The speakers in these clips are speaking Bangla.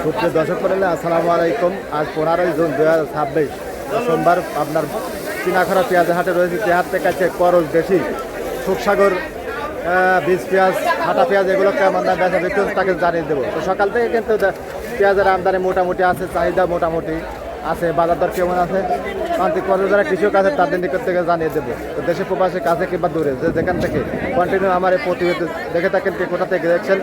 সুপ্রিয় দর্শক মণ্ডলী, আসসালামু আলাইকুম। আজ 15 জুন 2026 সোমবার। আপনার চিনাখরা পেঁয়াজের হাটে রয়েছে। পেঁয়াজ থেকে আছে করজ, দেশি, সুখসাগর, বীজ পেঁয়াজ, হাটা পেঁয়াজ, এগুলো কেমন দাম বেচা বিক্রি হচ্ছে তাকে জানিয়ে দেবো। তো সকাল থেকে কিন্তু পেঁয়াজের আমদানি মোটামুটি আছে, চাহিদা মোটামুটি আছে, বাজার দর কেমন আছে প্রান্তিক পর্যায়ে যারা কৃষক আছে তাদের নিকট থেকে জানিয়ে দেবো। তো দেশে প্রবাসের কাছে কিংবা দূরে যেখান থেকে কন্টিনিউ আমার এই প্রতিবেদন দেখে থাকেন, কে কোথা থেকে দেখছেন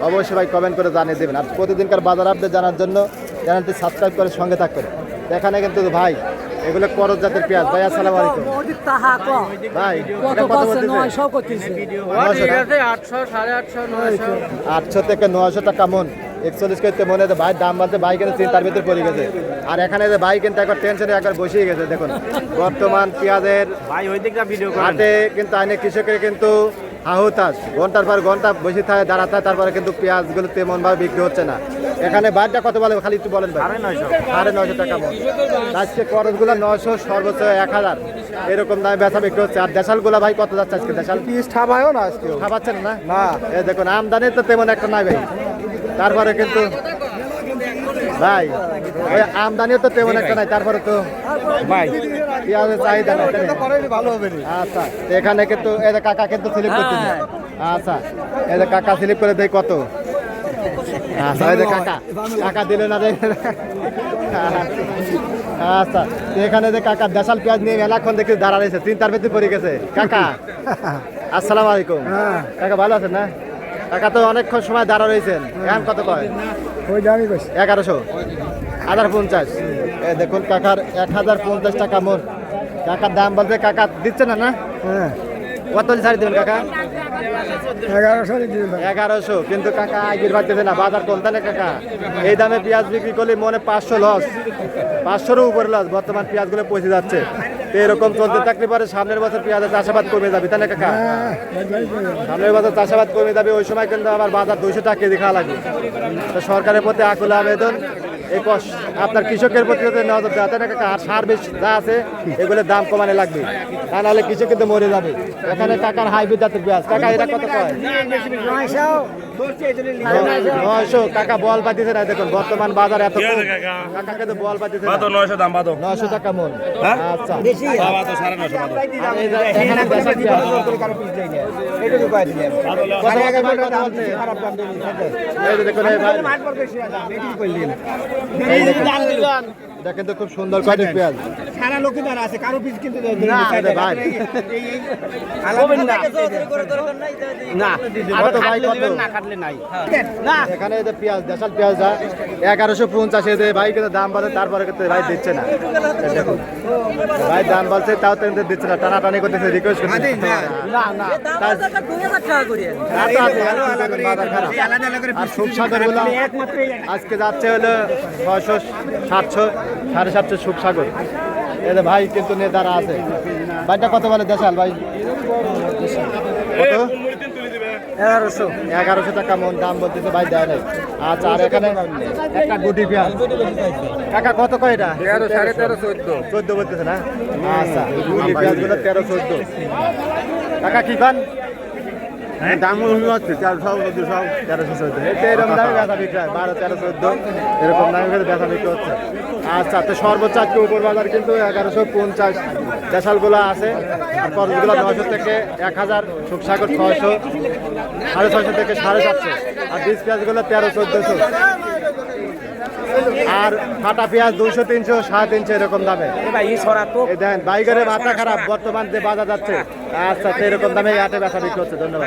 অবশ্যই ভাই কমেন্ট করে জানিয়ে দেবেন। আর প্রতিদিনকার বাজার আপডেট জানার জন্য চ্যানেলটি সাবস্ক্রাইব করে সঙ্গে থাকবেন। এখানে কিন্তু ভাই এগুলো করজ জাতের পেঁয়াজ। ভাই আসসালামু আলাইকুম। ভাই এটা কত বলতেছে? 800 থেকে 900 টাকা মন। 41 করতে মনে হয় ভাই দাম বলতে ভাই কিন্তু চিন্তার ভিতরে পড়ে গেছে। আর এখানে যে ভাই কিন্তু একবার টেনশনে একবার বসেই গেছে। দেখুন বর্তমান পেঁয়াজের ভাই ওই দিকটা ভিডিও করেন। হাটে কিন্তু আইনে কৃষকের কিন্তু হাহুতাস, ঘন্টার পর ঘন্টা বসে থাকে, দাঁড়াতে হয়, তারপরে কিন্তু পেঁয়াজগুলো তেমন ভাবে বিক্রি হচ্ছে না। এখানে বাজারটা কত বলে খালি একটু বলেন ভাই? 950 টাকা মন। আজকে করজগুলো 900, সর্বোচ্চ 1000 এরকম দামে বেচা বিক্রি হচ্ছে। আর দেশালগুলো ভাই কত যাচ্ছে আজকে? দেশাল খাবায়ও না আজকে, খাবাচ্ছেন না? না, এই দেখুন আমদানি তো তেমন একটা নাই ভাই। তারপরে কিন্তু ভাই ওই আমদানিও তো তেমন একটা নাই, তারপরে তো ভাই পেঁয়াজের চাহিদা নাই। ভালো হবে না। আচ্ছা, তো এখানে কিন্তু এই যে কাকা কিন্তু স্লিপ করতেছে। আচ্ছা, এই যে কাকা স্লিপ করে দেয় কত? আচ্ছা, এই যে কাকা কাকা দিলে না রে। আচ্ছা, তো এখানে যে কাকা দেশাল পেঁয়াজ নিয়ে মেলাক্ষণ দেখি দাঁড়া রয়েছে, চিন্তার ভিতরে পড়ে গেছে। কাকা আসসালামু আলাইকুম। কাকা ভালো আছেন না? কাকা তো অনেকক্ষণ সময় দাঁড়া রয়েছেন, এখন কত কয়? ওই দামই বেশি। 1100, 1050। দেখুন কাকার 1050 টাকা মন। কাকার দাম বলতে কাকা দিচ্ছে না? না, হ্যাঁ, কত ছাড়ি দেবেন কাকা? 1100 কিন্তু কাকা আগের বাড়তেছে না, বাজার কমতে না কাকা। এই দামে পেঁয়াজ বিক্রি করলে মনে 500 লস, 500-এর উপরে লস। বর্তমান পেঁয়াজগুলো পৌঁছে যাচ্ছে। তো এরকম চলতে থাকলে পরে সামনের বছর পেঁয়াজের চাষাবাদ কমে যাবে, তাই না কাকা? সামনের বছর চাষাবাদ কমে যাবে, ওই সময় কিন্তু আবার বাজার 200 টাকা কেজি খাওয়া লাগবে। তো সরকারের প্রতি আকুল আবেদন, এই আপনার কৃষকের প্রতি নজর দেওয়া, তাই না কাকা? আর সার বেশ যা আছে এগুলোর দাম কমানো লাগবে, তা নাহলে কৃষক কিন্তু মরে যাবে। এখানে কাকার হাইব্রিড জাতের পেঁয়াজ। কাকা এটা কত কয়? 900। কাকা বল পাইতেছে না, দেখুন বর্তমান বাজার এত কম। কাকা কিন্তু বল পাইতেছে না। 900 টাকা মন। আচ্ছা, আর এই যে এখানে দেশাল পেঁয়াজ। কত টাকা ভাই কথা বলছে? এই যে দেখুন এই ভাই, এই দেখুন, এটা কিন্তু খুব সুন্দর কোয়ালিটির পেঁয়াজ। সারা লোকে দাঁড়া আছে, কারো পিস কিন্তু ভাই কত ভাই কত? এখানে যে পেঁয়াজ দেশাল পেঁয়াজটা 1150 ভাই কিন্তু দাম বলে, তারপরে কিন্তু ভাই দিচ্ছে না। এই দেখুন ভাই দাম বলছে তাও তো দিচ্ছে না, টানাটানি করতেছে, রিকোয়েস্ট করতেছে। আর সুখসাগরগুলো আজকে যাচ্ছে হলো 600, 700, 750 সুখসাগর। এই যে ভাই কিন্তু নেতারা আছে। ভাইটা কত বলে দেশাল ভাই? কত? 1100 টাকা মন দাম বলতেছে ভাই, দেয় নাই। আচ্ছা, আর এখানে একটা গুটি পেঁয়াজ। কাকা কত কয় এটা? 13, 13.5, 14 বলতেছে না? আচ্ছা, গুটি পেঁয়াজ গুলো 13, 14। কাকা কি পান? দাম হচ্ছে 400, 1314। এরকম দামে বেচা বিক্রি হয়, 12, 13, 14 এরকম দামে বেচা বিক্রি হচ্ছে। আচ্ছা, তো সর্বোচ্চ আজকে উপর বাজার কিন্তু 1150 দেশালগুলো আছে। আর করজগুলো 900 থেকে 1000, সুখসাগর 600, 650 থেকে 750। আর বীজ পেঁয়াজগুলো 13, 1400। আর ফাটা পেঁয়াজ 200, 300, 350 এরকম দামে। এই দেখেন বাইগারের মাথা খারাপ, বর্তমান যে বাজার যাচ্ছে। আচ্ছা, তো এরকম দামে হাটে বেচা বিক্রি হচ্ছে। ধন্যবাদ।